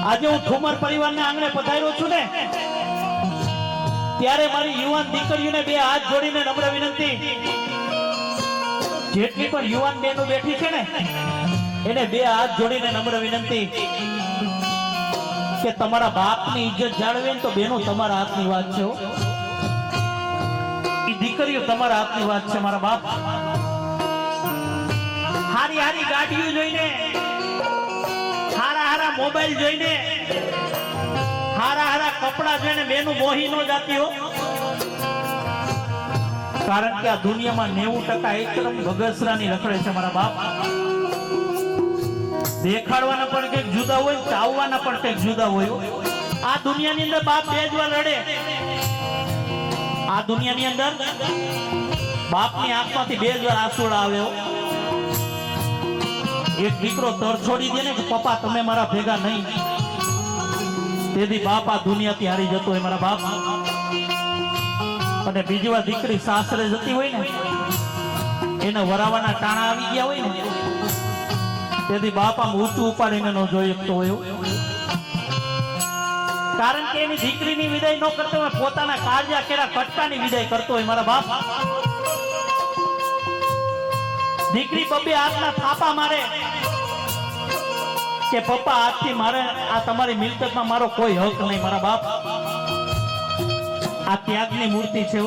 આજે હું ઠુમર પરિવારના આંગણે પધાર્યો છું ને, ત્યારે મારી યુવાન દીકરીઓને બે હાથ જોડીને નમ્ર વિનંતી, જેટલી પણ યુવાન બહેનો બેઠી છે ને એને બે હાથ જોડીને નમ્ર વિનંતી કે તમારા બાપની ઇજ્જત જાળવે તો બેનો તમારા હાથની વાત છે, એ દીકરીઓ તમારા હાથની વાત છે. મારા બાપ હારી હારી ગાડીઓ જોઈને, હારા હારા મોબાઈલ જોઈને, હારા હારા કપડા જોઈને બેનું મોહી ન જાતી હો. કારણ કે આ દુનિયામાં 90% એકદમ બગસરાની રખડે છે મારા બાપ. દેખાડવાના પણ કંઈક જુદા હોય, ચાવવાના પણ કંઈક જુદા હોય. આ દુનિયાની અંદર બાપ બે જ વાર રડે. આ દુનિયાની અંદર બાપની આંખમાંથી બે જ વાર આંસુડા આવે. એક દીકરો તર છોડી દે ને કે પપ્પા તમે મારા ભેગા નહીં, તેથી બાપ આ દુનિયાથી હારી જતો હોય મારા બાપ. અને બીજી વાર દીકરી સાસરે જતી હોય ને, એને વરાવાના ટાણા આવી ગયા હોય ને, તેથી બાપ આમ ઊંચું ઉપાડીને ન જોઈ શકતો હોય. કારણ કે એની દીકરીની વિદાય ન કરતો હોય, પોતાના કાળજા કેરા કટકાની વિદાય કરતો હોય મારા બાપ. દીકરી બબે હાથના થાપા મારે કે પપ્પા આજથી મારે આ તમારી મિલકતમાં મારો કોઈ હક નહીં મારા બાપ. આ ત્યાગની મૂર્તિ છે.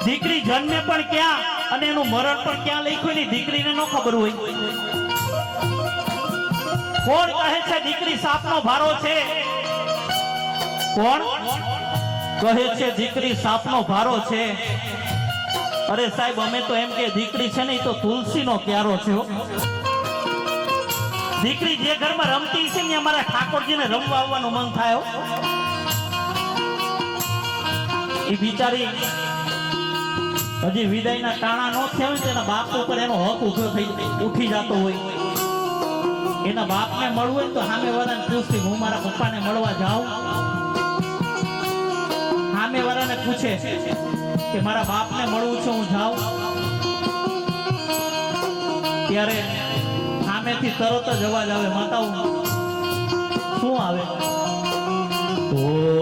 દીકરી જન્મે પણ ક્યાં અને એનું મરણ પણ ક્યાં લખ્યું ને દીકરીને ન ખબર હોય. કોણ કહે છે દીકરી સાપનો ભારો છે? કોણ કહે છે દીકરી સાપનો ભારો છે? અરે સાહેબ, અમે તો એમ કે દીકરી છે ને એ તો તુલસીનો ક્યારો છે. દીકરી જે ઘરમાં રમતી છે ને અમારા ઠાકોરજીને રમવા આવવાનું મન થાય. એ બિચારી હજી વિદાયના ટાણા ન થયા હોય, એના બાપ ઉપર એનો હક ઉભો થઈ ઉઠી જતો હોય. એના બાપને મળવું હોય તો સામે વાળાને પૂછતી, હું મારા પપ્પાને મળવા જાઉં? સામે વાળાને પૂછે કે મારા બાપને મળવું છે, હું જાઉં? ત્યારે સામેથી તરત જ અવાજ આવે, માતાઓ શું આવે? ઓ